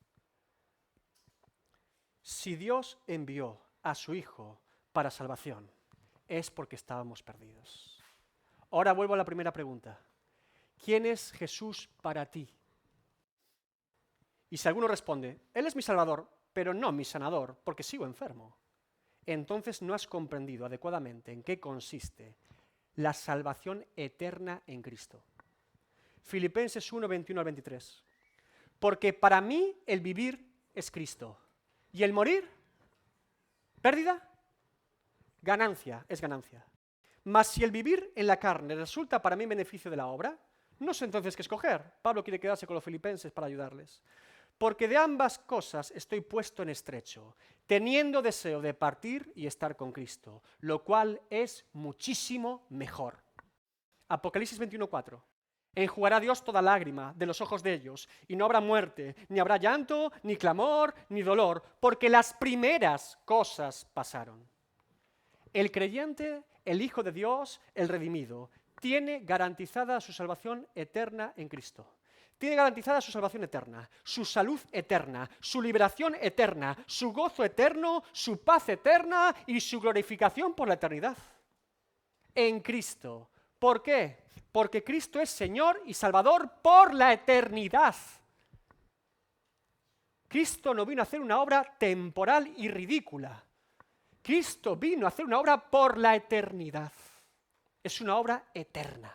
Si Dios envió a su Hijo para salvación, es porque estábamos perdidos. Ahora vuelvo a la primera pregunta. ¿Quién es Jesús para ti? Y si alguno responde, Él es mi Salvador, pero no mi sanador, porque sigo enfermo, entonces no has comprendido adecuadamente en qué consiste la salvación eterna en Cristo. Filipenses 1, 21 al 23. Porque para mí el vivir es Cristo. ¿Y el morir? ¿Pérdida? Ganancia, es ganancia. Mas si el vivir en la carne resulta para mí beneficio de la obra, no sé entonces qué escoger. Pablo quiere quedarse con los filipenses para ayudarles. Porque de ambas cosas estoy puesto en estrecho, teniendo deseo de partir y estar con Cristo, lo cual es muchísimo mejor. Apocalipsis 21:4. Enjugará Dios toda lágrima de los ojos de ellos, y no habrá muerte, ni habrá llanto, ni clamor, ni dolor, porque las primeras cosas pasaron. El creyente, el Hijo de Dios, el redimido, tiene garantizada su salvación eterna en Cristo. Tiene garantizada su salvación eterna, su salud eterna, su liberación eterna, su gozo eterno, su paz eterna y su glorificación por la eternidad. En Cristo. ¿Por qué? Porque Cristo es Señor y Salvador por la eternidad. Cristo no vino a hacer una obra temporal y ridícula. Cristo vino a hacer una obra por la eternidad. Es una obra eterna.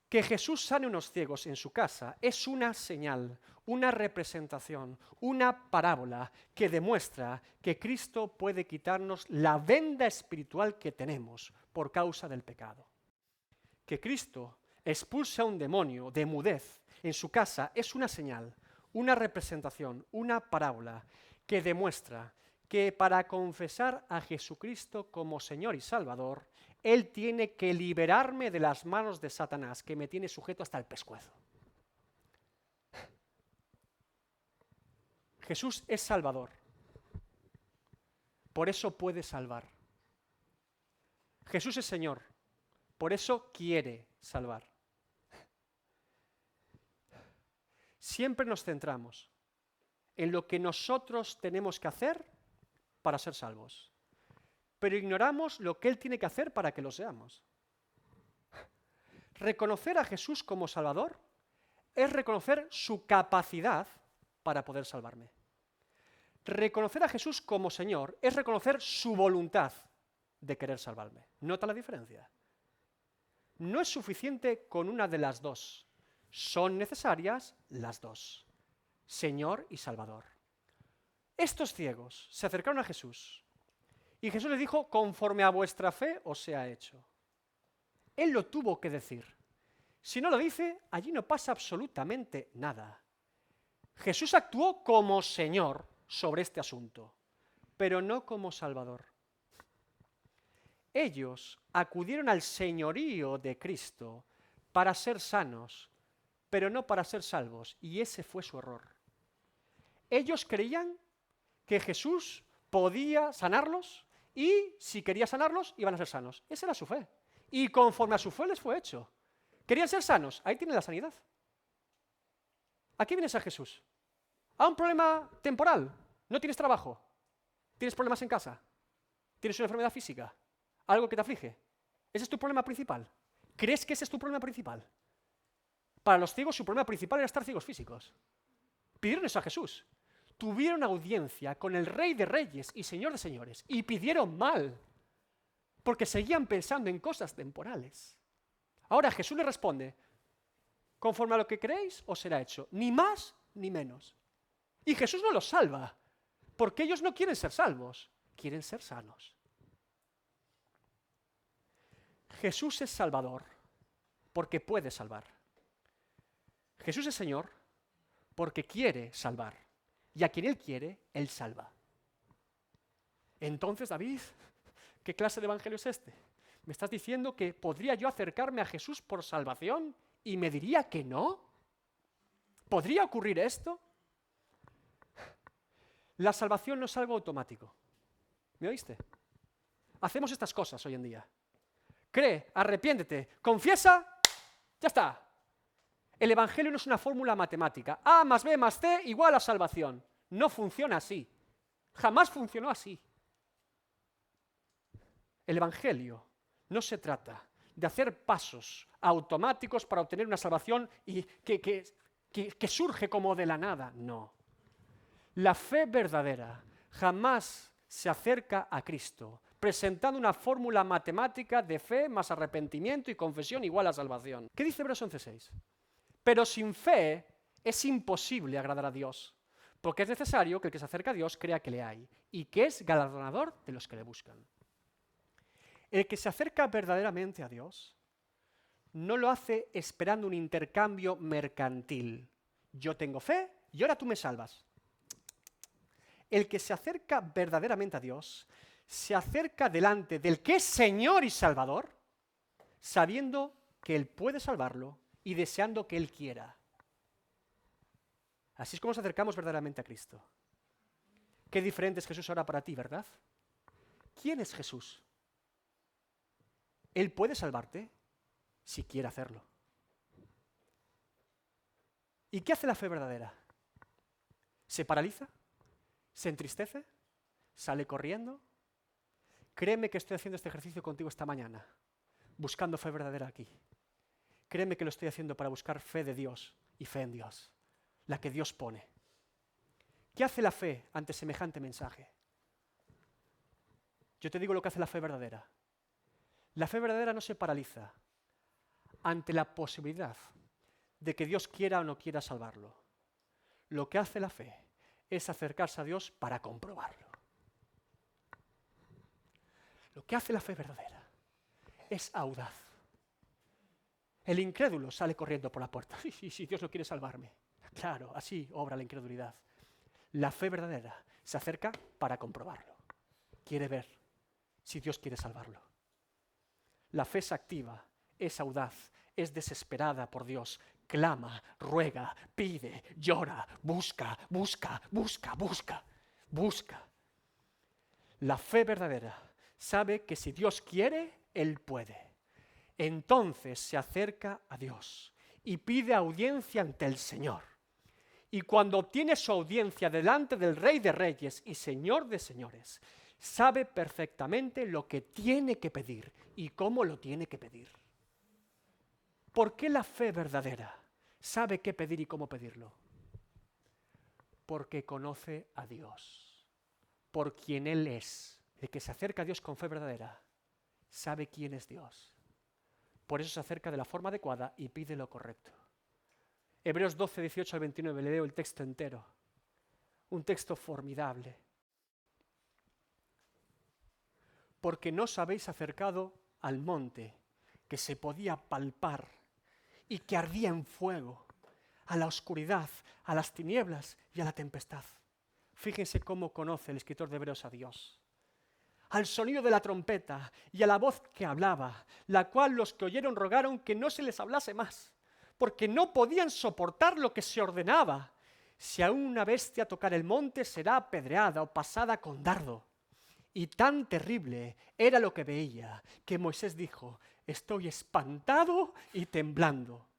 Que Jesús sane unos ciegos en su casa es una señal, una representación, una parábola que demuestra que Cristo puede quitarnos la venda espiritual que tenemos por causa del pecado. Que Cristo expulse a un demonio de mudez en su casa es una señal, una representación, una parábola que demuestra que para confesar a Jesucristo como Señor y Salvador, Él tiene que liberarme de las manos de Satanás, que me tiene sujeto hasta el pescuezo. Jesús es Salvador. Por eso puede salvar. Jesús es Señor. Por eso quiere salvar. Siempre nos centramos en lo que nosotros tenemos que hacer para ser salvos, pero ignoramos lo que Él tiene que hacer para que lo seamos. Reconocer a Jesús como Salvador es reconocer su capacidad para poder salvarme. Reconocer a Jesús como Señor es reconocer su voluntad de querer salvarme. ¿Nota la diferencia? No es suficiente con una de las dos. Son necesarias las dos, Señor y Salvador. Estos ciegos se acercaron a Jesús y Jesús les dijo, conforme a vuestra fe os sea hecho. Él lo tuvo que decir. Si no lo dice, allí no pasa absolutamente nada. Jesús actuó como Señor sobre este asunto, pero no como Salvador. Ellos acudieron al señorío de Cristo para ser sanos, pero no para ser salvos, y ese fue su error. Ellos creían que Jesús podía sanarlos y si quería sanarlos iban a ser sanos. Esa era su fe. Y conforme a su fe les fue hecho. ¿Querían ser sanos? Ahí tienen la sanidad. ¿A qué vienes a Jesús? ¿A un problema temporal? ¿No tienes trabajo? ¿Tienes problemas en casa? ¿Tienes una enfermedad física? ¿Algo que te aflige? ¿Ese es tu problema principal? ¿Crees que ese es tu problema principal? Para los ciegos su problema principal era estar ciegos físicos. Pidieron eso a Jesús. Tuvieron audiencia con el Rey de Reyes y Señor de Señores y pidieron mal, porque seguían pensando en cosas temporales. Ahora Jesús les responde, conforme a lo que creéis os será hecho, ni más ni menos. Y Jesús no los salva, porque ellos no quieren ser salvos, quieren ser sanos. Jesús es Salvador, porque puede salvar. Jesús es Señor, porque quiere salvar. Y a quien Él quiere, Él salva. Entonces, David, ¿qué clase de evangelio es este? ¿Me estás diciendo que podría yo acercarme a Jesús por salvación y me diría que no? ¿Podría ocurrir esto? La salvación no es algo automático. ¿Me oíste? Hacemos estas cosas hoy en día. Cree, arrepiéntete, confiesa, ya está. El evangelio no es una fórmula matemática. A más B más C igual a salvación. No funciona así. Jamás funcionó así. El evangelio no se trata de hacer pasos automáticos para obtener una salvación y que surge como de la nada. No. La fe verdadera jamás se acerca a Cristo presentando una fórmula matemática de fe más arrepentimiento y confesión igual a salvación. ¿Qué dice Hebreos 11:6? Pero sin fe es imposible agradar a Dios, porque es necesario que el que se acerca a Dios crea que le hay y que es galardonador de los que le buscan. El que se acerca verdaderamente a Dios no lo hace esperando un intercambio mercantil. Yo tengo fe y ahora tú me salvas. El que se acerca verdaderamente a Dios se acerca delante del que es Señor y Salvador, sabiendo que Él puede salvarlo y deseando que Él quiera. Así es como nos acercamos verdaderamente a Cristo. Qué diferente es Jesús ahora para ti, ¿verdad? ¿Quién es Jesús? Él puede salvarte si quiere hacerlo. ¿Y qué hace la fe verdadera? ¿Se paraliza? ¿Se entristece? ¿Sale corriendo? Créeme que estoy haciendo este ejercicio contigo esta mañana, buscando fe verdadera aquí. Créeme que lo estoy haciendo para buscar fe de Dios y fe en Dios, la que Dios pone. ¿Qué hace la fe ante semejante mensaje? Yo te digo lo que hace la fe verdadera. La fe verdadera no se paraliza ante la posibilidad de que Dios quiera o no quiera salvarlo. Lo que hace la fe es acercarse a Dios para comprobarlo. Lo que hace la fe verdadera es audaz. El incrédulo sale corriendo por la puerta. Sí, Dios no quiere salvarme. Claro, así obra la incredulidad. La fe verdadera se acerca para comprobarlo. Quiere ver si Dios quiere salvarlo. La fe es activa, es audaz, es desesperada por Dios. Clama, ruega, pide, llora, busca. La fe verdadera sabe que si Dios quiere, Él puede. Entonces se acerca a Dios y pide audiencia ante el Señor. Y cuando obtiene su audiencia delante del Rey de Reyes y Señor de Señores, sabe perfectamente lo que tiene que pedir y cómo lo tiene que pedir. ¿Por qué la fe verdadera sabe qué pedir y cómo pedirlo? Porque conoce a Dios, por quien Él es. El que se acerca a Dios con fe verdadera sabe quién es Dios. Por eso se acerca de la forma adecuada y pide lo correcto. Hebreos 12, 18 al 29, le leo el texto entero. Un texto formidable. Porque no os habéis acercado al monte que se podía palpar y que ardía en fuego, a la oscuridad, a las tinieblas y a la tempestad. Fíjense cómo conoce el escritor de Hebreos a Dios. Al sonido de la trompeta y a la voz que hablaba, la cual los que oyeron rogaron que no se les hablase más, porque no podían soportar lo que se ordenaba. Si a una bestia tocar el monte, será apedreada o pasada con dardo. Y tan terrible era lo que veía, que Moisés dijo: estoy espantado y temblando.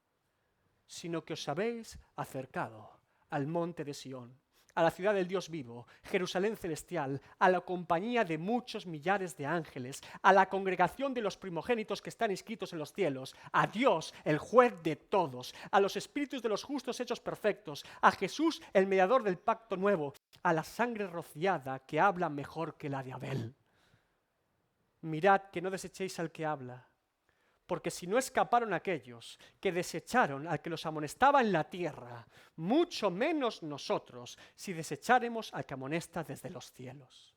Sino que os habéis acercado al monte de Sión, a la ciudad del Dios vivo, Jerusalén celestial, a la compañía de muchos millares de ángeles, a la congregación de los primogénitos que están inscritos en los cielos, a Dios, el juez de todos, a los espíritus de los justos hechos perfectos, a Jesús, el mediador del pacto nuevo, a la sangre rociada que habla mejor que la de Abel. Mirad que no desechéis al que habla, porque si no escaparon aquellos que desecharon al que los amonestaba en la tierra, mucho menos nosotros si desecháremos al que amonesta desde los cielos.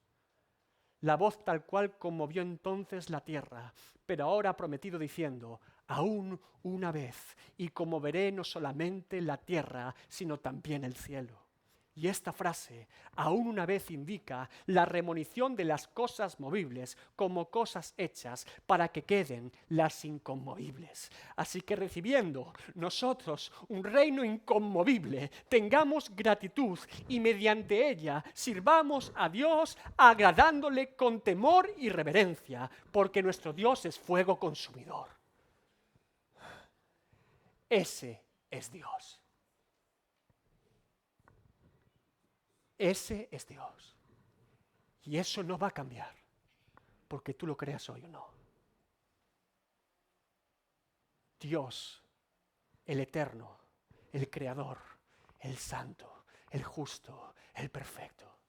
La voz tal cual conmovió entonces la tierra, pero ahora ha prometido diciendo: aún una vez, y conmoveré no solamente la tierra, sino también el cielo. Y esta frase, aún una vez, indica la remonición de las cosas movibles como cosas hechas para que queden las inconmovibles. Así que recibiendo nosotros un reino inconmovible, tengamos gratitud y mediante ella sirvamos a Dios agradándole con temor y reverencia, porque nuestro Dios es fuego consumidor. Ese es Dios. Ese es Dios. Y eso no va a cambiar, porque tú lo creas hoy o no. Dios, el eterno, el creador, el santo, el justo, el perfecto.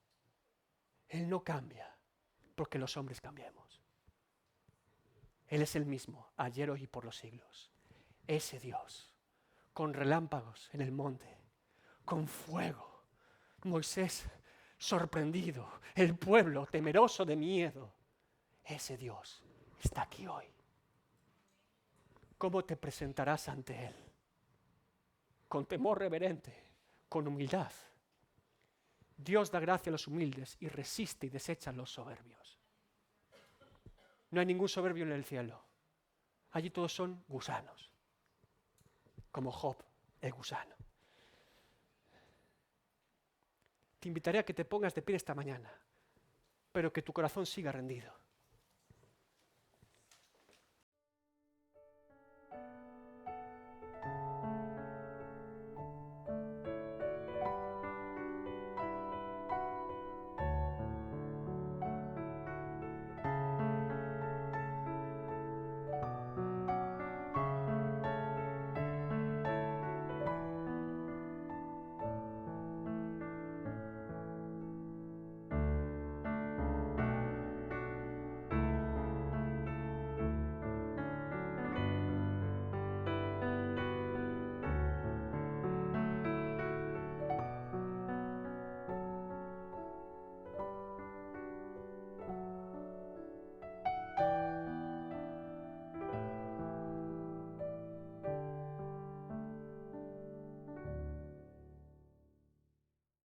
Él no cambia porque los hombres cambiemos. Él es el mismo, ayer, hoy y por los siglos. Ese Dios, con relámpagos en el monte, con fuego. Moisés sorprendido, el pueblo temeroso de miedo. Ese Dios está aquí hoy. ¿Cómo te presentarás ante Él? Con temor reverente, con humildad. Dios da gracia a los humildes y resiste y desecha a los soberbios. No hay ningún soberbio en el cielo. Allí todos son gusanos, como Job, el gusano. Te invitaré a que te pongas de pie esta mañana, pero que tu corazón siga rendido.